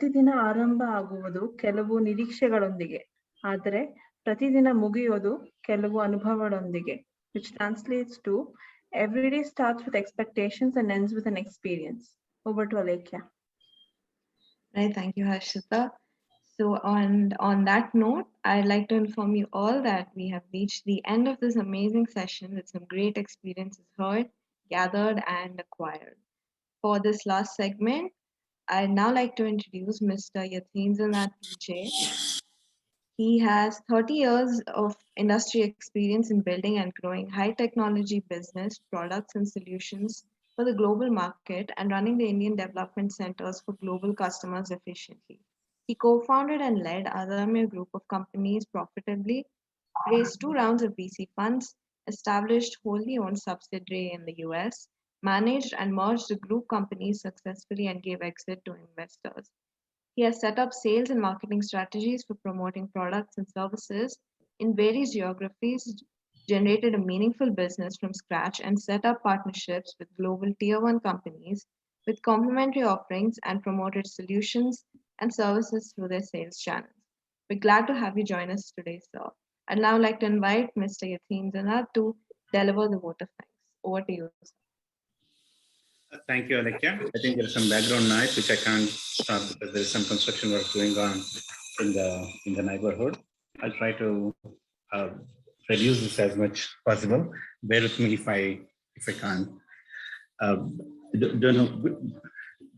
ಪ್ರತಿದಿನ ಆರಂಭ ಆಗುವುದು ಕೆಲವು ನಿರೀಕ್ಷೆಗಳೊಂದಿಗೆ, ಆದರೆ ಪ್ರತಿದಿನ ಮುಗಿಯೋದು ಕೆಲವು ಅನುಭವಗಳೊಂದಿಗೆ, which translates to every day starts with expectations and ends with an experience. Over to Alekhya. Right, thank you, Harshita. So on that note, I'd like to inform you all that we have reached the end of this amazing session with some great experiences heard, gathered, and acquired. For this last segment, I'd now like to introduce Mr. Yathindranath PJ. He has 30 years of industry experience in building and growing high technology business, products, and solutions for the global market and running the Indian development centers for global customers efficiently. He co-founded and led Adamya Group of companies profitably, raised 2 rounds of VC funds, established wholly owned subsidiary in the US, managed and merged the group companies successfully, and gave exit to investors. He has set up sales and marketing strategies for promoting products and services in various geographies, generated a meaningful business from scratch, and set up partnerships with global tier 1 companies with complementary offerings and promoted solutions and services through their sales channels. We're glad to have you join us today, sir. I'd now like to invite Mr. Yathindranath to deliver the vote of thanks. Over to you, sir. Thank you, Alekhya. I think there's some background noise which I can't stop because there's some construction work going on in the neighborhood. I'll try to reduce this as much possible. Bear with me if I can't.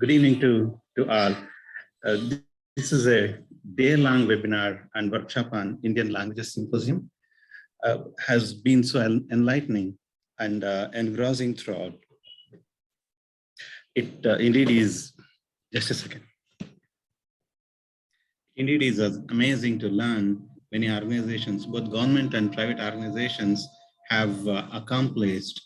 Good evening to all. This is a day-long webinar and workshop on Indian Languages Symposium. Has been so enlightening and engrossing throughout. It indeed is, just a second. Indeed is amazing to learn many organizations, both government and private organizations, have accomplished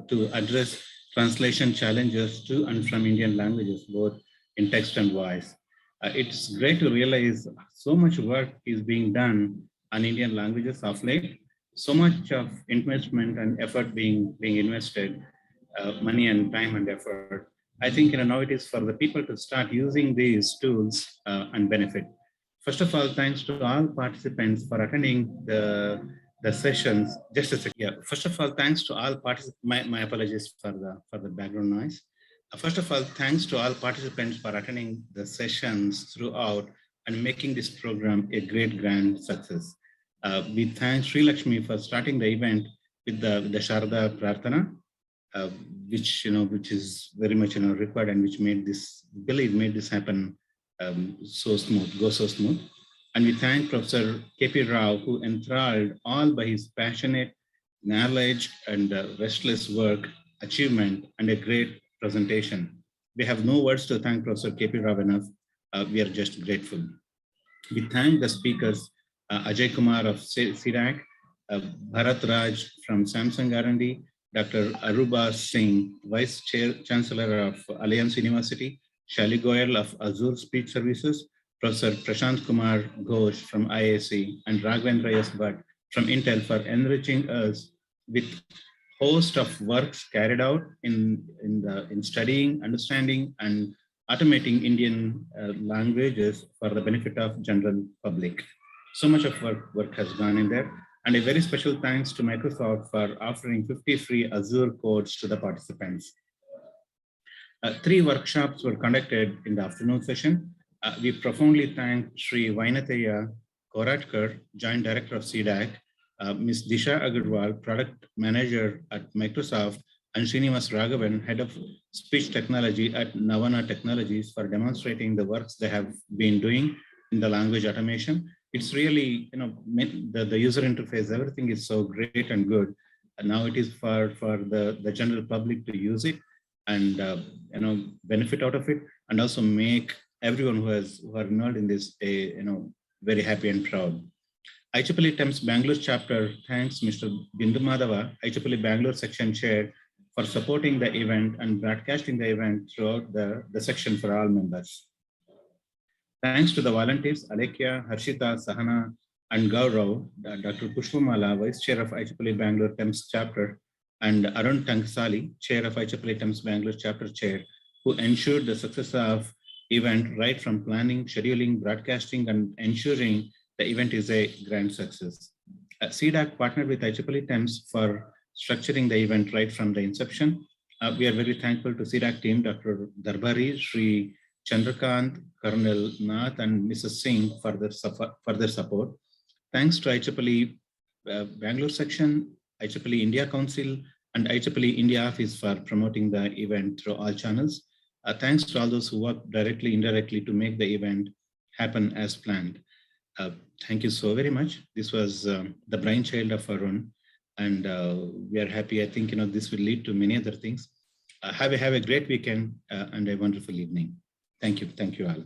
to address translation challenges to and from Indian languages, both in text and voice. It's great to realize so much work is being done on Indian languages of late, so much of investment and effort being invested, money and time and effort. I think now it is for the people to start using these tools and benefit. First of all, thanks to all participants for attending the sessions. Just a second. Yeah. First of all, thanks to all participants. My apologies for the background noise. First of all, thanks to all participants for attending the sessions throughout and making this program a great grand success. We thank Sri Lakshmi for starting the event with the Sharda Prarthana. Which is very much required and which made this happen so smooth. And we thank Professor K.P. Rao, who enthralled all by his passionate knowledge and restless work, achievement, and a great presentation. We have no words to thank Professor K.P. Rao enough. We are just grateful. We thank the speakers, Ajay Kumar of CDAC, Bharat Raj from Samsung R&D, Dr. Aruba Singh, Vice Chancellor of Alliance University, Shali Goyal of Azure Speech Services, Professor Prashant Kumar Ghosh from IAC, and Raghavendra S. Bhatt from Intel for enriching us with host of works carried out in studying, understanding, and automating Indian languages for the benefit of general public. So much of work has gone in there. And a very special thanks to Microsoft for offering 50 free Azure codes to the participants. 3 workshops were conducted in the afternoon session. We profoundly thank Sri Vainathaya Koratkar, Joint Director of CDAC, Ms. Disha Agarwal, Product Manager at Microsoft, and Srinivas Raghavan, Head of Speech Technology at Navana Technologies, for demonstrating the works they have been doing in the language automation. It's really, the user interface, everything is so great and good. And now it is for the general public to use it and, benefit out of it, and also make everyone who are involved in this day, very happy and proud. IEEE TEMS Bangalore chapter thanks Mr. Bindu Madhava, IEEE Bangalore section chair, for supporting the event and broadcasting the event throughout the section for all members. Thanks to the volunteers, Alekhya, Harshita, Sahana, and Gaurav, Dr. Pushpamala, Vice Chair of IEEE Bangalore TEMS chapter, and Arun Tangsali, Chair of IEEE TEMS Bangalore chapter chair, who ensured the success of event right from planning, scheduling, broadcasting, and ensuring the event is a grand success. CDAC partnered with IEEE TEMS for structuring the event right from the inception. We are very thankful to CDAC team, Dr. Darbari, Sri Chandrakant, Colonel Nath, and Mrs. Singh for their support. Thanks to IEEE Bangalore section, IEEE India Council, and IEEE India office for promoting the event through all channels. Thanks to all those who worked directly, indirectly to make the event happen as planned. Thank you so very much. This was the brainchild of Arun, and we are happy. I think this will lead to many other things. Have a great weekend and a wonderful evening. Thank you all.